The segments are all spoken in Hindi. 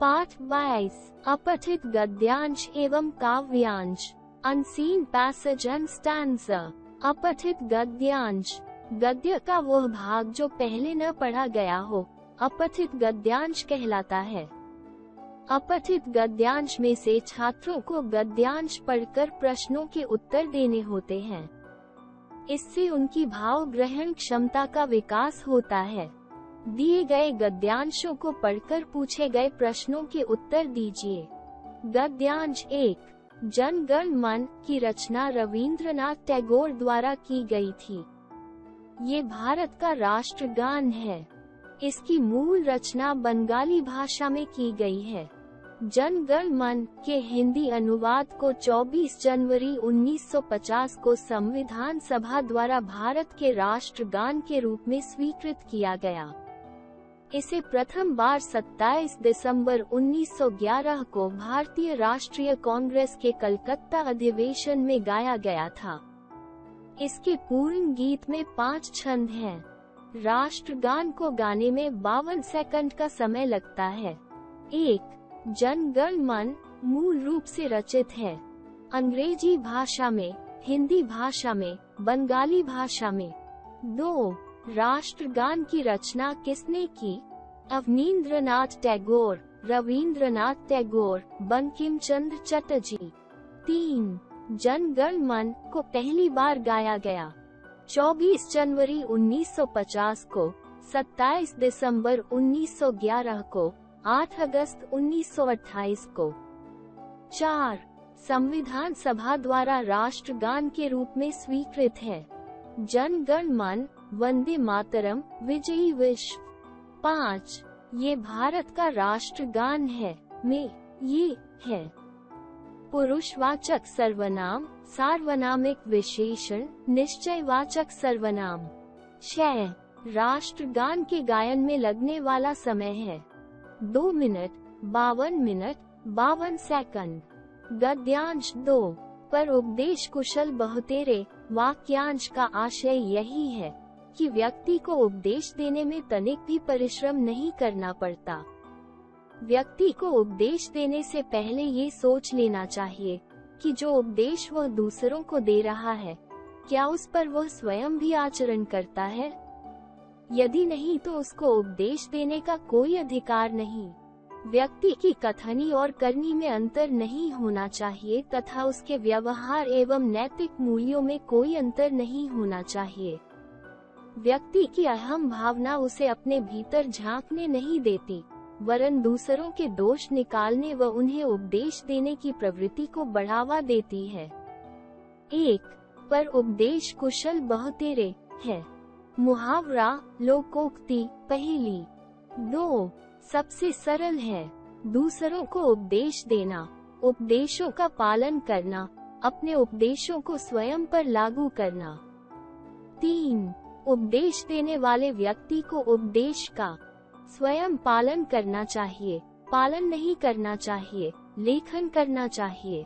पाठ 22 अपठित गद्यांश एवं काव्यांश। Unseen passage and stanza. अपठित गद्यांश, गद्य का वह भाग जो पहले न पढ़ा गया हो, अपठित गद्यांश कहलाता है। अपठित गद्यांश में से छात्रों को गद्यांश पढ़कर प्रश्नों के उत्तर देने होते हैं। इससे उनकी भाव ग्रहण क्षमता का विकास होता है। दिए गए गद्यांशों को पढ़कर पूछे गए प्रश्नों के उत्तर दीजिए। गद्यांश 1, जन गण मन की रचना रवींद्रनाथ टैगोर द्वारा की गई थी। ये भारत का राष्ट्रगान है। इसकी मूल रचना बंगाली भाषा में की गई है। जन गण मन के हिंदी अनुवाद को 24 जनवरी 1950 को संविधान सभा द्वारा भारत के राष्ट्रगान के रूप में स्वीकृत किया गया। इसे प्रथम बार 27 दिसंबर 1911 को भारतीय राष्ट्रीय कांग्रेस के कलकत्ता अधिवेशन में गाया गया था। इसके पूर्ण गीत में 5 छंद हैं। राष्ट्रगान को गाने में 52 सेकंड का समय लगता है। 1. जन गण मन मूल रूप से रचित है अंग्रेजी भाषा में, हिंदी भाषा में, बंगाली भाषा में। 2. राष्ट्रगान की रचना किसने की? अवनींद्रनाथ टैगोर, रवींद्रनाथ टैगोर, बंकिम चंद्र चटर्जी। 3. जन गण मन को पहली बार गाया गया 24 जनवरी 1950 को, 27 दिसंबर 1911 को, 8 अगस्त 1928 को। 4. संविधान सभा द्वारा राष्ट्रगान के रूप में स्वीकृत है। जन गण मन, वंदे मातरम, विजयी विश्व। 5. ये भारत का राष्ट्रगान है। में ये है पुरुषवाचक सर्वनाम, सार्वनामिक विशेषण, निश्चयवाचक सर्वनाम। 6. राष्ट्रगान के गायन में लगने वाला समय है 2 मिनट 52 मिनट 52 सेकंड। गद्यांश 2, पर उपदेश कुशल बहुतेरे वाक्यांश का आशय यही है कि व्यक्ति को उपदेश देने में तनिक भी परिश्रम नहीं करना पड़ता। व्यक्ति को उपदेश देने से पहले ये सोच लेना चाहिए कि जो उपदेश वह दूसरों को दे रहा है, क्या उस पर वह स्वयं भी आचरण करता है? यदि नहीं तो उसको उपदेश देने का कोई अधिकार नहीं। व्यक्ति की कथनी और करनी में अंतर नहीं होना चाहिए तथा उसके व्यवहार एवं नैतिक मूल्यों में कोई अंतर नहीं होना चाहिए। व्यक्ति की अहम भावना उसे अपने भीतर झांकने नहीं देती, वरन दूसरों के दोष निकालने व उन्हें उपदेश देने की प्रवृत्ति को बढ़ावा देती है। 1. पर उपदेश कुशल बहुतेरे है मुहावरा, लोकोक्ति, पहेली। 2. सबसे सरल है दूसरों को उपदेश देना, उपदेशों का पालन करना, अपने उपदेशों को स्वयं पर लागू करना। 3. उपदेश देने वाले व्यक्ति को उपदेश का स्वयं पालन करना चाहिए, पालन नहीं करना चाहिए, लेखन करना चाहिए।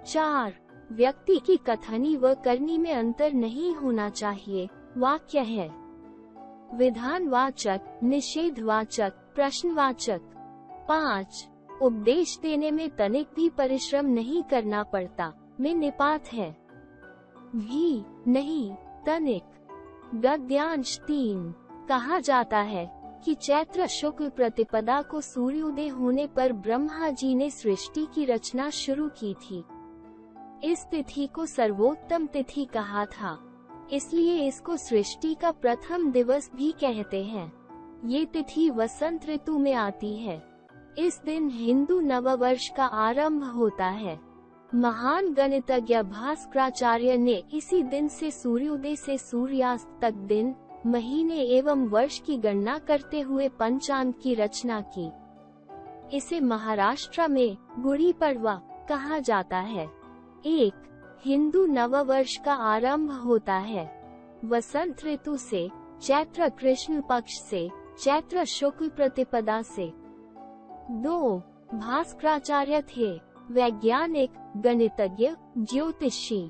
4. व्यक्ति की कथनी व करनी में अंतर नहीं होना चाहिए। वाक्य है विधानवाचक, निषेधवाचक, प्रश्नवाचक। 5. उपदेश देने में तनिक भी परिश्रम नहीं करना पड़ता। में निपात है भी नहीं, तनिक। गद्यांश 3, कहा जाता है कि चैत्र शुक्ल प्रतिपदा को सूर्योदय होने पर ब्रह्मा जी ने सृष्टि की रचना शुरू की थी। इस तिथि को सर्वोत्तम तिथि कहा था, इसलिए इसको सृष्टि का प्रथम दिवस भी कहते हैं। ये तिथि वसंत ऋतु में आती है। इस दिन हिंदू नववर्ष का आरंभ होता है। महान गणितज्ञ भास्कराचार्य ने इसी दिन से सूर्योदय से सूर्यास्त तक दिन, महीने एवं वर्ष की गणना करते हुए पंचांग की रचना की। इसे महाराष्ट्र में गुड़ी पड़वा कहा जाता है। 1. हिंदू नववर्ष का आरंभ होता है वसंत ऋतु से, चैत्र कृष्ण पक्ष से, चैत्र शुक्ल प्रतिपदा से। 2. भास्कराचार्य थे वैज्ञानिक, गणितज्ञ, ज्योतिषी।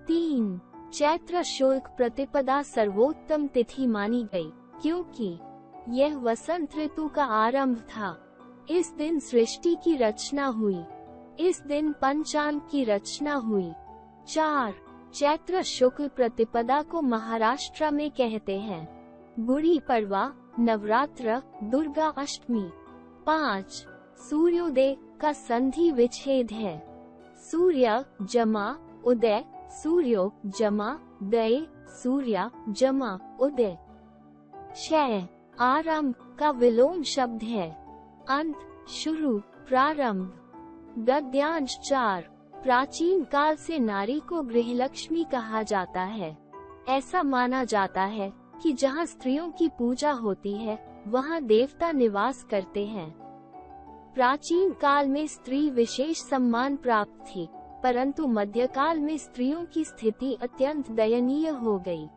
3. चैत्र शुक्ल प्रतिपदा सर्वोत्तम तिथि मानी गई, क्योंकि यह वसंत ऋतु का आरंभ था। इस दिन सृष्टि की रचना हुई। इस दिन पंचांग की रचना हुई। 4. चैत्र शुक्ल प्रतिपदा को महाराष्ट्र में कहते हैं गुड़ी पड़वा, नवरात्र, दुर्गा अष्टमी। 5. सूर्योदय का संधि विच्छेद है सूर्य जमा उदय, सूर्यो जमा दय, सूर्य जमा उदय। 6. आरंभ का विलोम शब्द है अंत, शुरू, प्रारंभ। गद्यांश 4. प्राचीन काल से नारी को गृहलक्ष्मी कहा जाता है। ऐसा माना जाता है कि जहाँ स्त्रियों की पूजा होती है वहाँ देवता निवास करते हैं। प्राचीन काल में स्त्री विशेष सम्मान प्राप्त थी, परंतु मध्यकाल में स्त्रियों की स्थिति अत्यंत दयनीय हो गई।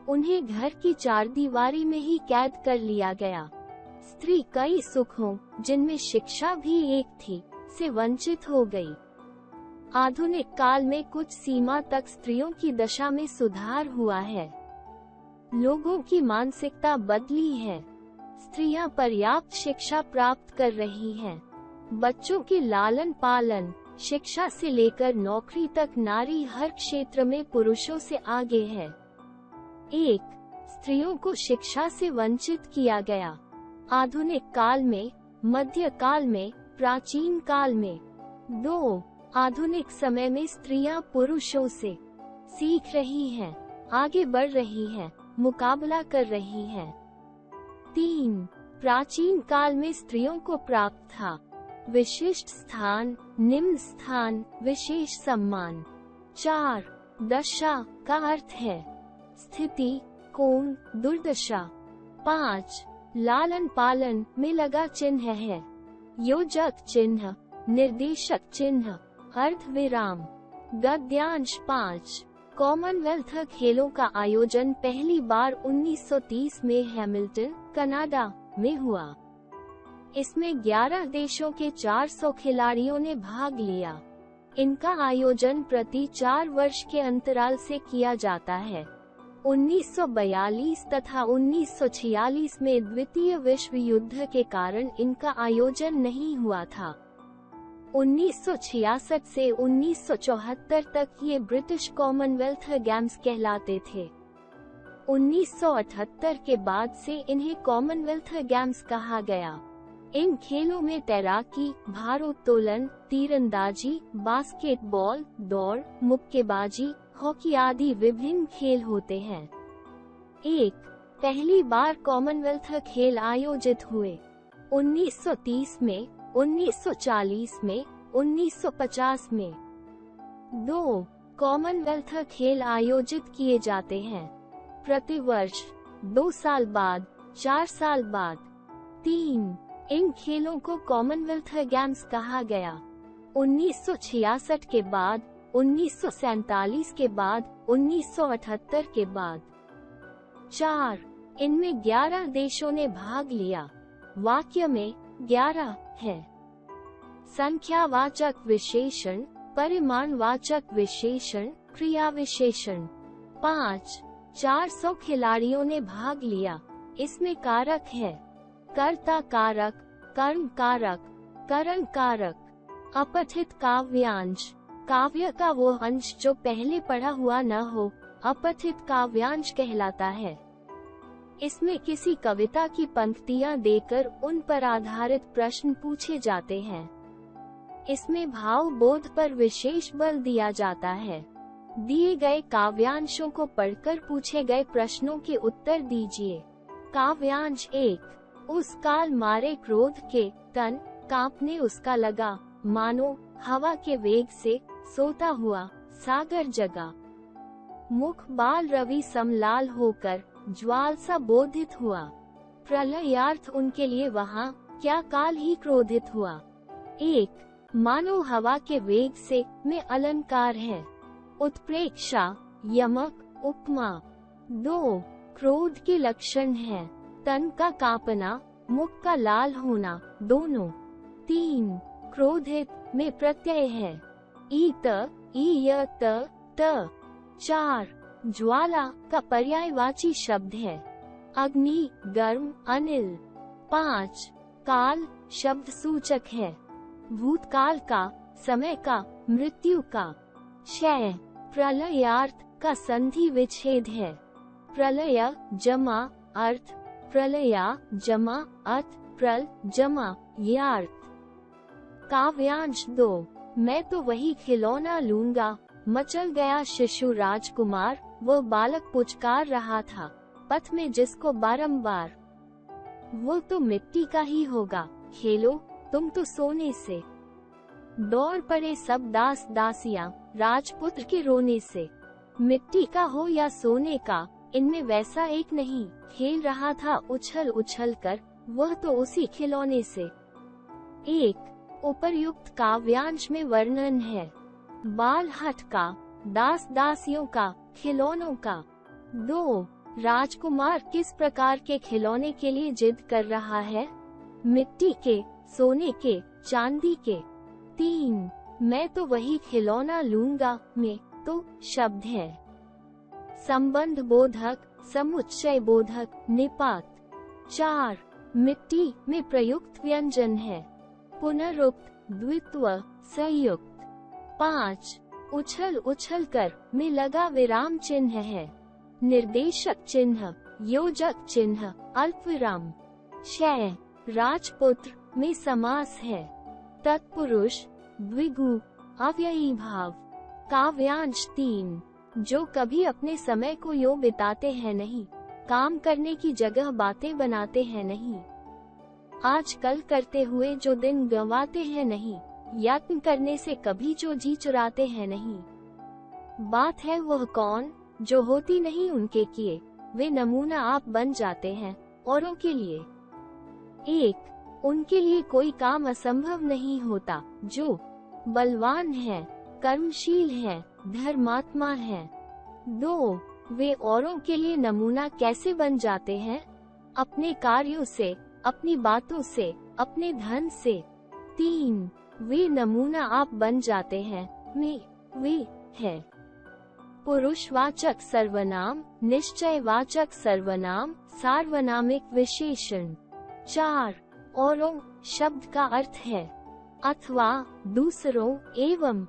उन्हें घर की चारदीवारी में ही कैद कर लिया गया। स्त्री कई सुखों, जिनमें शिक्षा भी एक थी, से वंचित हो गई। आधुनिक काल में कुछ सीमा तक स्त्रियों की दशा में सुधार हुआ है। लोगों की मानसिकता बदली है। स्त्रियां पर्याप्त शिक्षा प्राप्त कर रही हैं। बच्चों के लालन पालन, शिक्षा से लेकर नौकरी तक नारी हर क्षेत्र में पुरुषों से आगे है। 1. स्त्रियों को शिक्षा से वंचित किया गया। आधुनिक काल में, मध्य काल में, प्राचीन काल में। 2. आधुनिक समय में स्त्रियां पुरुषों से सीख रही हैं, आगे बढ़ रही हैं, मुकाबला कर रही हैं। 3. प्राचीन काल में स्त्रियों को प्राप्त था विशिष्ट स्थान, निम्न स्थान, विशेष सम्मान। 4. दशा का अर्थ है स्थिति, कोण, दुर्दशा। 5. लालन पालन में लगा चिन्ह है योजक चिन्ह, निर्देशक चिन्ह, अर्ध विराम। गद्यांश 5. कॉमनवेल्थ खेलों का आयोजन पहली बार 1930 में हैमिल्टन, कनाडा में हुआ। इसमें 11 देशों के 400 खिलाड़ियों ने भाग लिया। इनका आयोजन प्रति 4 वर्ष के अंतराल से किया जाता है। 1942 तथा 1946 में द्वितीय विश्व युद्ध के कारण इनका आयोजन नहीं हुआ था। 1966 से 1974 तक ये ब्रिटिश कॉमनवेल्थ गेम्स कहलाते थे। 1978 के बाद से इन्हें कॉमनवेल्थ गेम्स कहा गया। इन खेलों में तैराकी, भारोत्तोलन, तीरंदाजी, बास्केटबॉल, दौड़, मुक्केबाजी, हॉकी आदि विभिन्न खेल होते हैं। 1. पहली बार कॉमनवेल्थ खेल आयोजित हुए 1930 में, 1940 में, 1950 में। 2. कॉमनवेल्थ खेल आयोजित किए जाते हैं प्रतिवर्ष 2 साल बाद, 4 साल बाद। 3. इन खेलों को कॉमनवेल्थ गेम्स कहा गया 1966 के बाद, 1947 के बाद, 1978 के बाद। 4. इनमें 11 देशों ने भाग लिया। वाक्य में 11 है। संख्यावाचक विशेषण, परिमाणवाचक विशेषण, क्रिया विशेषण। 5. 400 खिलाड़ियों ने भाग लिया। इसमें कारक है कर्ता कारक, कर्म कारक, करण कारक। अपठित काव्यांश, काव्य का वो अंश जो पहले पढ़ा हुआ न हो, अपठित काव्यांश कहलाता है। इसमें किसी कविता की पंक्तियां देकर उन पर आधारित प्रश्न पूछे जाते हैं। इसमें भाव बोध पर विशेष बल दिया जाता है। दिए गए काव्यांशों को पढ़कर पूछे गए प्रश्नों के उत्तर दीजिए। काव्यांश 1. उस काल मारे क्रोध के, तन कांपने उसका लगा, मानो हवा के वेग से सोता हुआ सागर जगा। मुख बाल रवि समलाल होकर ज्वाल सा बोधित हुआ। प्रलयार्थ उनके लिए वहाँ क्या काल ही क्रोधित हुआ। 1. मानो हवा के वेग से में अलंकार है। उत्प्रेक्षा, यमक, उपमा। 2. क्रोध के लक्षण है तन का कांपना, मुख का लाल होना, दोनों। 3. क्रोधित में प्रत्यय है ईत, ईयत, त। 4. ज्वाला का पर्यायवाची शब्द है अग्नि, गर्म, अनिल। 5. काल शब्द सूचक है। भूतकाल का, समय का, मृत्यु का। क्षय प्रलयार्थ का संधि विच्छेद है। प्रलय जमा अर्थ, प्रलया जमा अर्थ, प्रल जमा यार्थ। काव्यांश 2। मैं तो वही खिलौना लूंगा। मचल गया शिशु राजकुमार, वो बालक पुचकार रहा था पथ में जिसको बारंबार। वो तो मिट्टी का ही होगा, खेलो तुम तो सोने से। दौड़ पड़े सब दास दासियां राजपुत्र के रोने से। मिट्टी का हो या सोने का, इनमें वैसा एक नहीं, खेल रहा था उछल उछल कर वह तो उसी खिलौने से। 1। उपर्युक्त काव्यांश में वर्णन है बाल हट का, दास दासियों का, खिलौनों का। 2। राजकुमार किस प्रकार के खिलौने के लिए जिद कर रहा है? मिट्टी के, सोने के, चांदी के। 3। मैं तो वही खिलौना लूंगा में तो शब्द है संबंध बोधक, समुच्चय बोधक, निपात। 4। मिट्टी में प्रयुक्त व्यंजन है पुनरुक्त, द्वित्व, संयुक्त। 5। उछल उछल कर में लगा विराम चिन्ह है निर्देशक चिन्ह, योजक चिन्ह, अल्पविराम। 6। राजपुत्र में समास है तत्पुरुष, द्विगु, अव्ययी भाव। काव्यांश 3। जो कभी अपने समय को यूं बिताते हैं नहीं, काम करने की जगह बातें बनाते हैं नहीं। आजकल करते हुए जो दिन गंवाते हैं नहीं, यत्न करने से कभी जो जी चुराते हैं नहीं। बात है वह कौन जो होती नहीं उनके किए, वे नमूना आप बन जाते हैं औरों के लिए। 1। उनके लिए कोई काम असंभव नहीं होता जो बलवान है, कर्मशील है, धर्मात्मा है। 2। वे औरों के लिए नमूना कैसे बन जाते हैं? अपने कार्यों से, अपनी बातों से, अपने धन से। 3। वे नमूना आप बन जाते हैं में वे है पुरुषवाचक सर्वनाम, निश्चयवाचक सर्वनाम, सार्वनामिक विशेषण। 4। औरों शब्द का अर्थ है अथवा, दूसरों, एवं।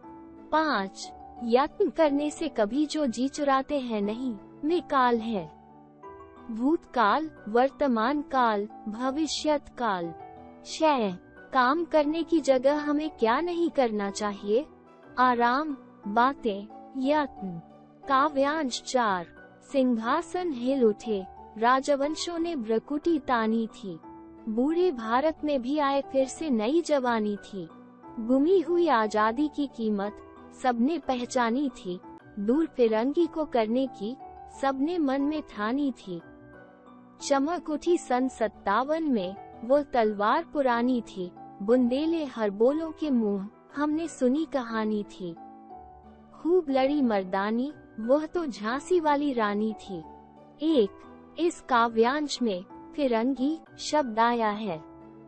5। यत्न करने से कभी जो जी चुराते हैं नहीं में काल है भूतकाल, वर्तमान काल, भविष्यत काल। 6। काम करने की जगह हमें क्या नहीं करना चाहिए? आराम, बातें, यत्न। काव्यांश 4। सिंहासन हिल उठे, राजवंशों ने भ्रकुटी तानी थी। बूढ़े भारत में भी आए फिर से नई जवानी थी। गुमी हुई आजादी की कीमत सबने पहचानी थी, दूर फिरंगी को करने की सबने मन में ठानी थी। चमक उठी सन 57 में, वो तलवार पुरानी थी, बुंदेले हरबोलों के मुंह हमने सुनी कहानी थी। खूब लड़ी मर्दानी, वह तो झांसी वाली रानी थी। 1। इस काव्यांश में फिरंगी शब्द आया है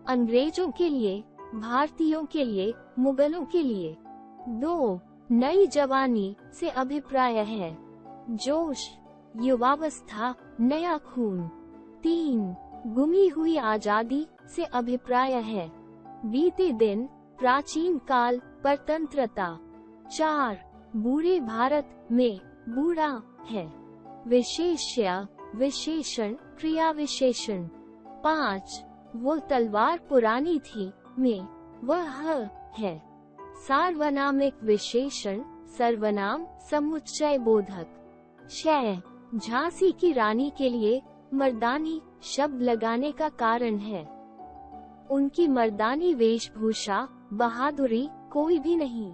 अंग्रेजों के लिए, भारतीयों के लिए, मुगलों के लिए। 2। नई जवानी से अभिप्राय है जोश, युवावस्था, नया खून। 3। गुमी हुई आजादी से अभिप्राय है बीते दिन, प्राचीन काल, परतंत्रता। 4। बूढ़े भारत में बूढ़ा है विशेष्य, विशेषण, क्रिया विशेषण। 5। वो तलवार पुरानी थी में वह है सार्वनामिक विशेषण, सर्वनाम, समुच्चय बोधक। 6। झांसी की रानी के लिए मर्दानी शब्द लगाने का कारण है उनकी मर्दानी वेशभूषा, बहादुरी कोई भी नहीं।